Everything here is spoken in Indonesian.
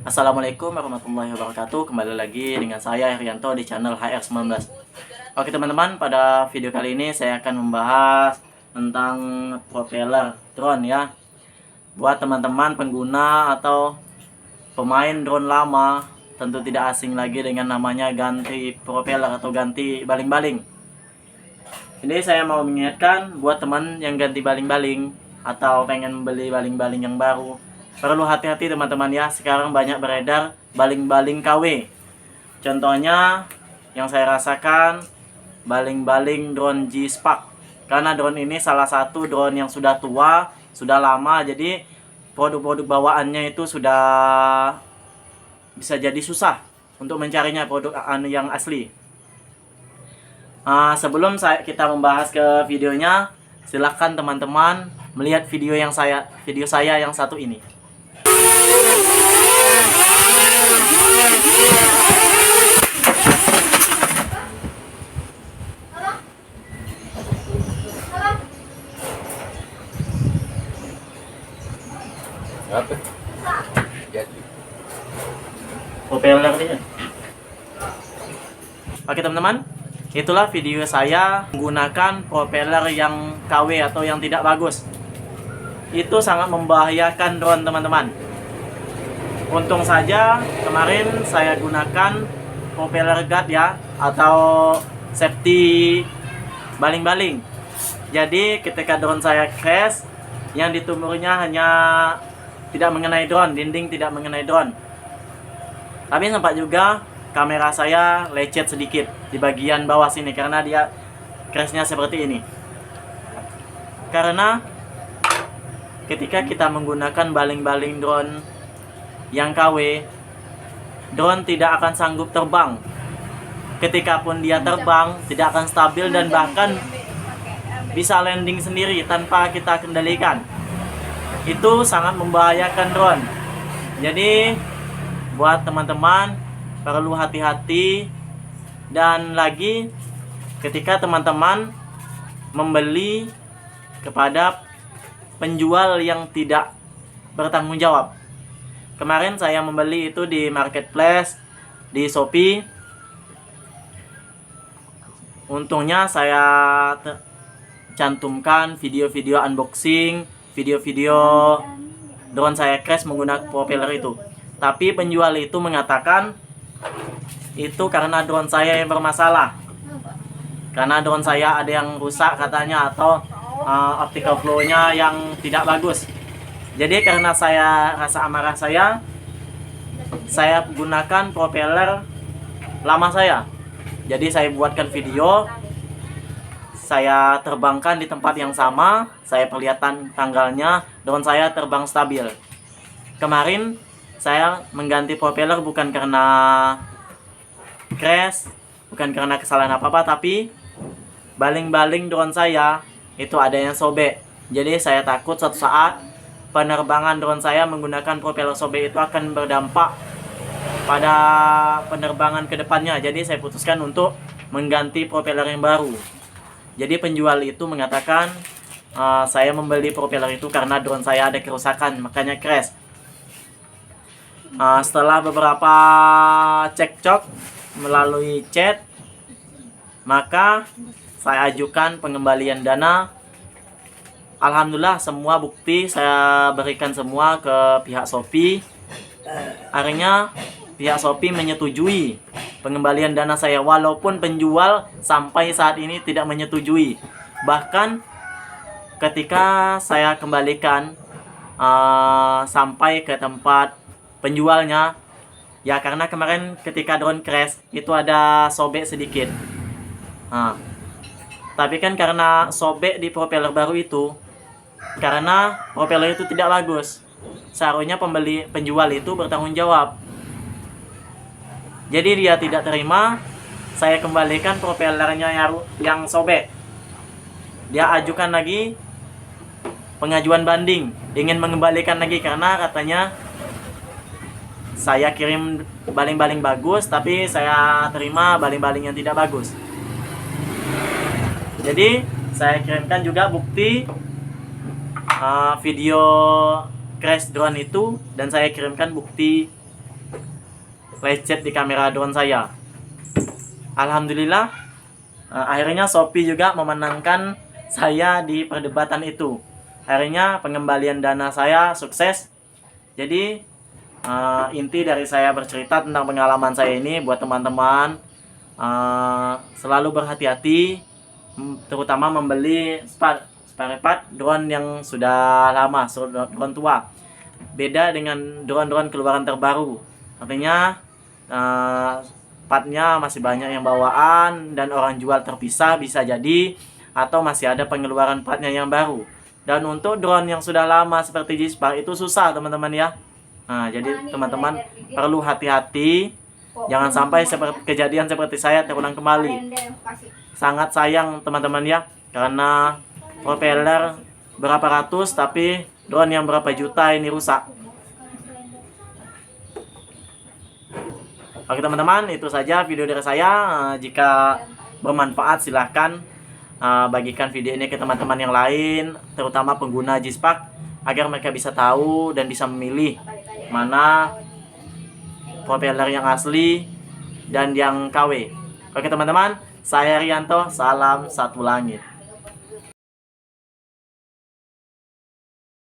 Assalamualaikum warahmatullahi wabarakatuh. Kembali lagi dengan saya Herianto di channel HR19. Oke teman-teman, pada video kali ini saya akan membahas tentang propeller drone ya. Buat teman-teman pengguna atau pemain drone lama, tentu tidak asing lagi dengan namanya ganti propeller atau ganti baling-baling. Ini saya mau mengingatkan buat teman yang ganti baling-baling atau pengen membeli baling-baling yang baru, perlu hati-hati teman-teman ya. Sekarang banyak beredar baling-baling KW. Contohnya yang saya rasakan baling-baling drone G-Spark. Karena drone ini salah satu drone yang sudah tua, sudah lama, jadi produk-produk bawaannya itu sudah bisa jadi susah untuk mencarinya produk yang asli. Sebelum kita membahas ke videonya, silahkan teman-teman melihat video saya yang satu ini. Apa? Jadi. Propeller dia. Oke teman-teman, itulah video saya menggunakan propeller yang KW atau yang tidak bagus. Itu sangat membahayakan drone teman-teman. Untung saja kemarin saya gunakan propeller guard ya, atau safety baling-baling. Jadi ketika drone saya crash, yang ditumburnya hanya tidak mengenai drone, dinding tidak mengenai drone. Tapi sempat juga kamera saya lecet sedikit di bagian bawah sini karena dia crashnya seperti ini. Karena ketika kita menggunakan baling-baling drone yang KW, drone tidak akan sanggup terbang. Ketika pun dia terbang, tidak akan stabil dan bahkan bisa landing sendiri tanpa kita kendalikan. Itu sangat membahayakan drone. Jadi buat teman-teman perlu hati-hati. Dan lagi ketika teman-teman membeli kepada penjual yang tidak bertanggung jawab. Kemarin saya membeli itu di marketplace, di Shopee. Untungnya saya cantumkan video-video unboxing, video-video drone saya crash menggunakan propeller itu. Tapi penjual itu mengatakan itu karena drone saya yang bermasalah. Karena drone saya ada yang rusak katanya, atau optical flow-nya yang tidak bagus. Jadi karena saya rasa amarah saya gunakan propeller lama saya. Jadi saya buatkan video, saya terbangkan di tempat yang sama, saya perlihatkan tanggalnya, drone saya terbang stabil. Kemarin saya mengganti propeller bukan karena crash, bukan karena kesalahan apa-apa, tapi baling-baling drone saya itu ada yang sobek. Jadi saya takut suatu saat penerbangan drone saya menggunakan propeller sobek itu akan berdampak pada penerbangan kedepannya. Jadi saya putuskan untuk mengganti propeller yang baru. Jadi penjual itu mengatakan saya membeli propeller itu karena drone saya ada kerusakan, makanya crash. Setelah beberapa cekcok melalui chat, maka saya ajukan pengembalian dana. Alhamdulillah semua bukti saya berikan semua ke pihak Shopee. Akhirnya pihak Shopee menyetujui pengembalian dana saya, walaupun penjual sampai saat ini tidak menyetujui. Bahkan ketika saya kembalikan sampai ke tempat penjualnya, ya karena kemarin ketika drone crash itu ada sobek sedikit. Tapi kan karena sobek di propeller baru itu, karena propeller itu tidak bagus, seharusnya penjual itu bertanggung jawab. Jadi dia tidak terima, saya kembalikan propellernya yang sobek. Dia ajukan lagi pengajuan banding, ingin mengembalikan lagi karena katanya saya kirim baling-baling bagus, tapi saya terima baling-baling yang tidak bagus. Jadi saya kirimkan juga bukti video crash drone itu, dan saya kirimkan bukti lecet di kamera drone saya. Alhamdulillah, akhirnya Shopee juga memenangkan saya di perdebatan itu. Akhirnya pengembalian dana saya sukses. Jadi inti dari saya bercerita tentang pengalaman saya ini buat teman-teman, selalu berhati-hati, terutama membeli spare part drone yang sudah lama, drone tua. Beda dengan drone-drone keluaran terbaru. Artinya partnya masih banyak yang bawaan dan orang jual terpisah bisa jadi, atau masih ada pengeluaran partnya yang baru. Dan untuk drone yang sudah lama seperti Gispark itu susah teman-teman ya. Nah, jadi teman-teman perlu hati-hati, jangan sampai kejadian seperti saya terulang kembali. Sangat sayang teman-teman ya, karena propeller berapa ratus tapi drone yang berapa juta ini rusak. Oke teman-teman, itu saja video dari saya. Jika bermanfaat silahkan bagikan video ini ke teman-teman yang lain, terutama pengguna Gispark, agar mereka bisa tahu dan bisa memilih mana propeller yang asli dan yang KW. Oke teman-teman, saya Rianto, salam satu langit.